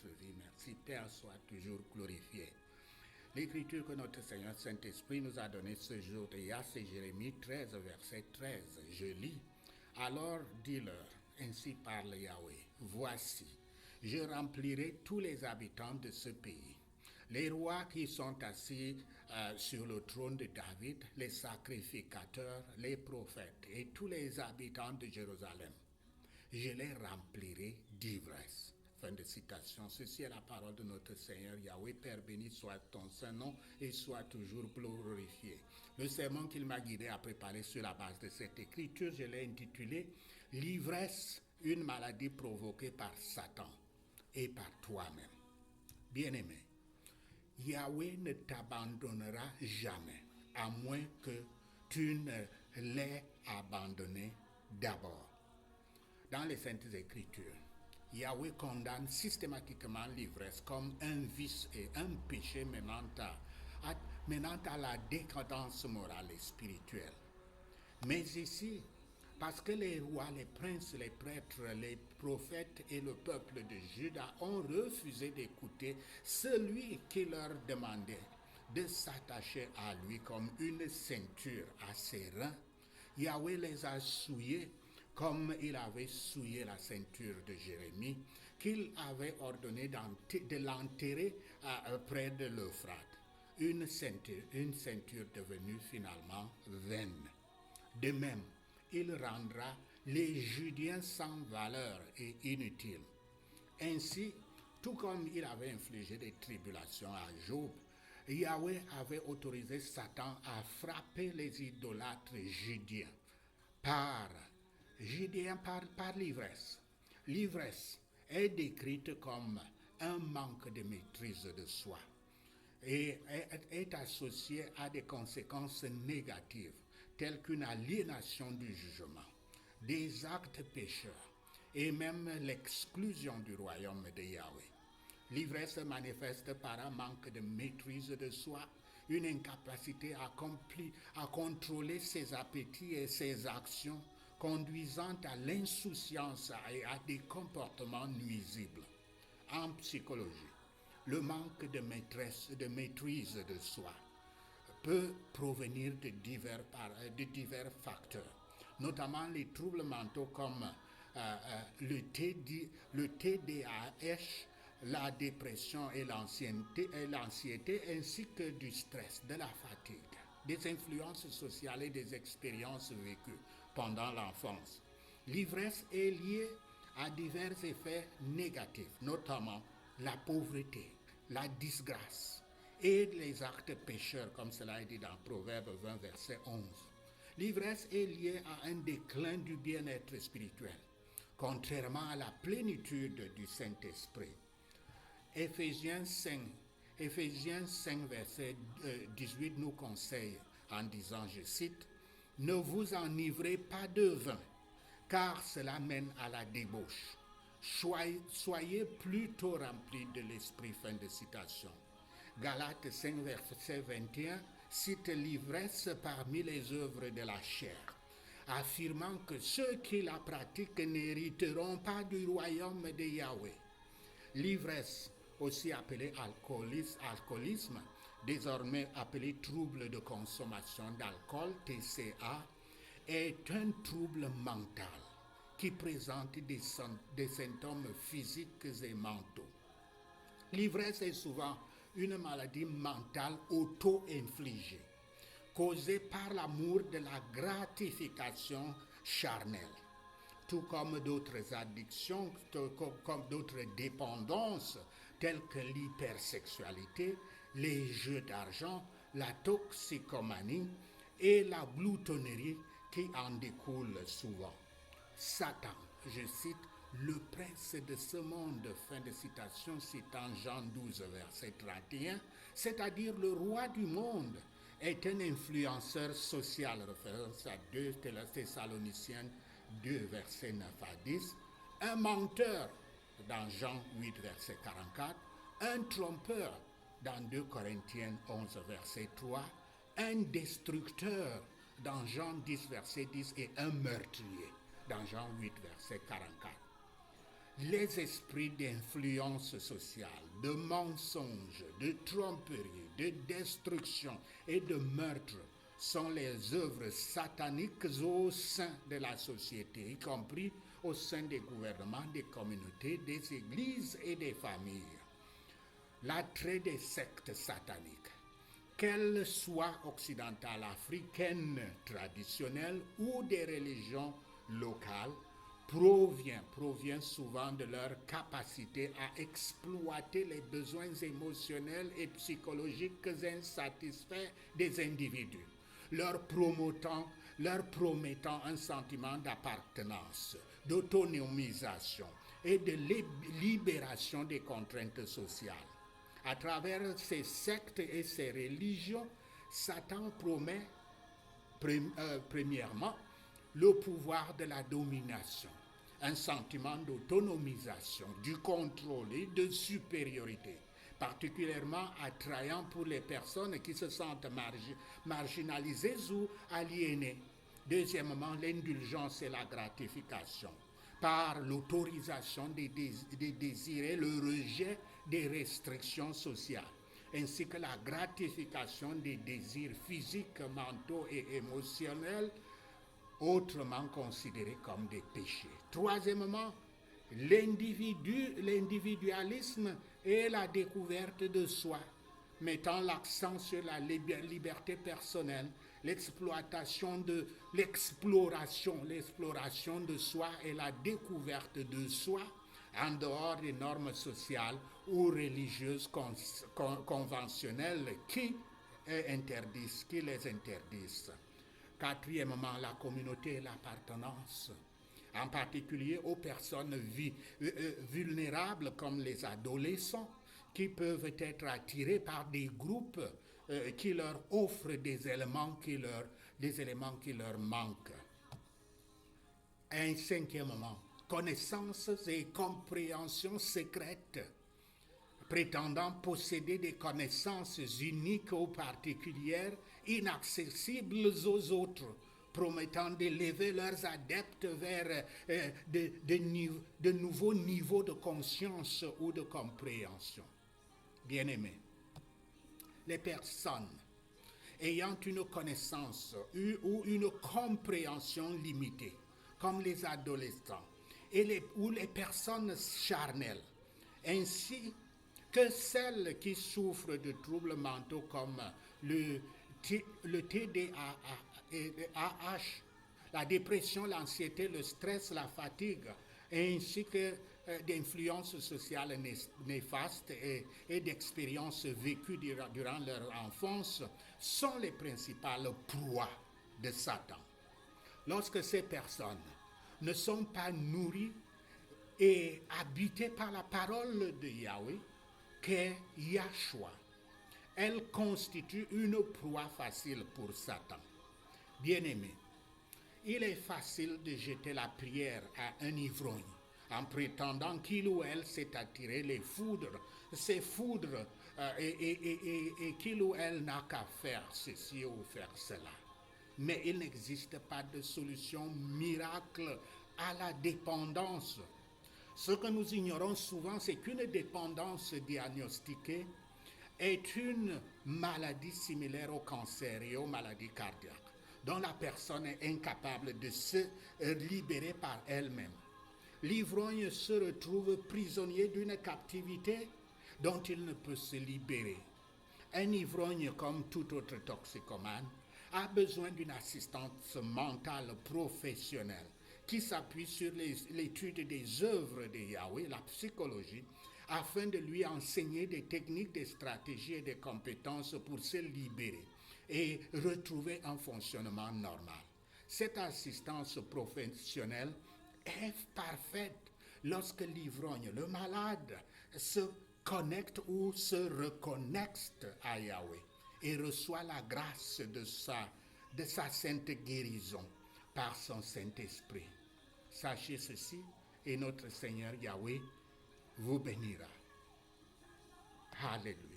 notre vie. Merci Père, sois toujours glorifié. L'écriture que notre Seigneur Saint-Esprit nous a donnée ce jour, c'est Jérémie 13, verset 13. Je lis. Alors dis-leur, ainsi parle Yahweh, voici, je remplirai tous les habitants de ce pays. Les rois qui sont assis sur le trône de David, les sacrificateurs, les prophètes et tous les habitants de Jérusalem. Je les remplirai d'ivresse. Fin de citation. Ceci est la parole de notre Seigneur Yahweh. Père béni soit ton saint nom et soit toujours glorifié. Le sermon qu'il m'a guidé à préparer sur la base de cette écriture, je l'ai intitulé « L'ivresse, une maladie provoquée par Satan et par toi-même ». Bien-aimé, Yahweh ne t'abandonnera jamais, à moins que tu ne l'aies abandonné d'abord. Dans les Saintes Écritures, Yahweh condamne systématiquement l'ivresse comme un vice et un péché menant à la décadence morale et spirituelle. Mais ici, parce que les rois, les princes, les prêtres, les prophètes et le peuple de Juda ont refusé d'écouter celui qui leur demandait de s'attacher à lui comme une ceinture à ses reins, Yahweh les a souillés comme il avait souillé la ceinture de Jérémie, qu'il avait ordonné de l'enterrer près de l'Euphrate. Une ceinture devenue finalement vaine. De même, il rendra les Judiens sans valeur et inutiles. Ainsi, tout comme il avait infligé des tribulations à Job, Yahweh avait autorisé Satan à frapper les idolâtres judiens par l'ivresse. L'ivresse est décrite comme un manque de maîtrise de soi et est associée à des conséquences négatives telles qu'une aliénation du jugement, des actes pécheurs et même l'exclusion du royaume de Yahweh. L'ivresse se manifeste par un manque de maîtrise de soi, une incapacité à contrôler ses appétits et ses actions, conduisant à l'insouciance et à des comportements nuisibles. En psychologie, le manque de maîtrise de soi peut provenir de divers facteurs, notamment les troubles mentaux comme le TDAH, la dépression et l'anxiété, ainsi que du stress, de la fatigue, des influences sociales et des expériences vécues pendant l'enfance. L'ivresse est liée à divers effets négatifs, notamment la pauvreté, la disgrâce et les actes pécheurs, comme cela est dit dans Proverbe 20, verset 11. L'ivresse est liée à un déclin du bien-être spirituel, contrairement à la plénitude du Saint-Esprit. Éphésiens 5, verset 18 nous conseille en disant, je cite, « Ne vous enivrez pas de vin, car cela mène à la débauche. Soyez plutôt remplis de l'esprit. » Fin de citation. Galates 5, verset 21 cite l'ivresse parmi les œuvres de la chair, affirmant que ceux qui la pratiquent n'hériteront pas du royaume de Yahweh. L'ivresse, aussi appelée alcoolisme, désormais appelé trouble de consommation d'alcool, TCA, est un trouble mental qui présente des symptômes physiques et mentaux. L'ivresse est souvent une maladie mentale auto-infligée, causée par l'amour de la gratification charnelle, tout comme d'autres addictions, comme d'autres dépendances, telles que l'hypersexualité, les jeux d'argent, la toxicomanie et la gloutonnerie qui en découlent souvent. Satan, je cite, le prince de ce monde, fin de citation, citant Jean 12, verset 31, c'est-à-dire le roi du monde, est un influenceur social, référence à 2 Thessaloniciens 2, verset 9 à 10, un menteur, dans Jean 8, verset 44, un trompeur, dans 2 Corinthiens 11, verset 3, un destructeur, dans Jean 10, verset 10, et un meurtrier, dans Jean 8, verset 44. les esprits d'influence sociale, de mensonge, de tromperie, de destruction et de meurtre sont les œuvres sataniques au sein de la société, y compris au sein des gouvernements, des communautés, des églises et des familles. L'attrait des sectes sataniques, qu'elles soient occidentales, africaines, traditionnelles ou des religions locales, provient souvent de leur capacité à exploiter les besoins émotionnels et psychologiques insatisfaits des individus, leur promettant un sentiment d'appartenance, d'autonomisation et de libération des contraintes sociales. À travers ces sectes et ces religions, Satan promet premièrement le pouvoir de la domination, un sentiment d'autonomisation, du contrôle et de supériorité, particulièrement attrayant pour les personnes qui se sentent marginalisées ou aliénées. Deuxièmement, l'indulgence et la gratification, par l'autorisation des désirs et le rejet des restrictions sociales, ainsi que la gratification des désirs physiques, mentaux et émotionnels, autrement considérés comme des péchés. Troisièmement, l'individualisme et la découverte de soi, mettant l'accent sur la liberté personnelle, l'exploration de soi et la découverte de soi en dehors des normes sociales ou religieuses conventionnelles qui les interdisent. Quatrièmement, la communauté et l'appartenance, en particulier aux personnes vulnérables comme les adolescents, qui peuvent être attirés par des groupes qui leur offrent des éléments qui leur manquent. Et cinquièmement, connaissances et compréhensions secrètes, prétendant posséder des connaissances uniques ou particulières, inaccessibles aux autres, promettant d'élever leurs adeptes vers de nouveaux niveaux de conscience ou de compréhension. Bien-aimés, les personnes ayant une connaissance ou une compréhension limitée, comme les adolescents ou les personnes charnelles, ainsi que celles qui souffrent de troubles mentaux comme le TDAH, la dépression, l'anxiété, le stress, la fatigue, ainsi que d'influences sociales néfastes et d'expériences vécues durant leur enfance, sont les principales proies de Satan. Lorsque ces personnes ne sont pas nourries et habitées par la parole de Yahweh, qu'est Yahshua, elles constituent une proie facile pour Satan. Bien-aimés, il est facile de jeter la prière à un ivrogne en prétendant qu'il ou elle s'est attiré ses foudres et qu'il ou elle n'a qu'à faire ceci ou faire cela. Mais il n'existe pas de solution miracle à la dépendance. Ce que nous ignorons souvent, c'est qu'une dépendance diagnostiquée est une maladie similaire au cancer et aux maladies cardiaques, dont la personne est incapable de se libérer par elle-même. L'ivrogne se retrouve prisonnier d'une captivité dont il ne peut se libérer. Un ivrogne, comme tout autre toxicomane, a besoin d'une assistance mentale professionnelle qui s'appuie sur l'étude des œuvres de Yahweh, la psychologie, afin de lui enseigner des techniques, des stratégies et des compétences pour se libérer et retrouver un fonctionnement normal. Cette assistance professionnelle est parfaite lorsque l'ivrogne, le malade, se connecte ou se reconnecte à Yahweh et reçoit la grâce de sa sainte guérison par son Saint-Esprit. Sachez ceci, et notre Seigneur Yahweh vous bénira. Alléluia.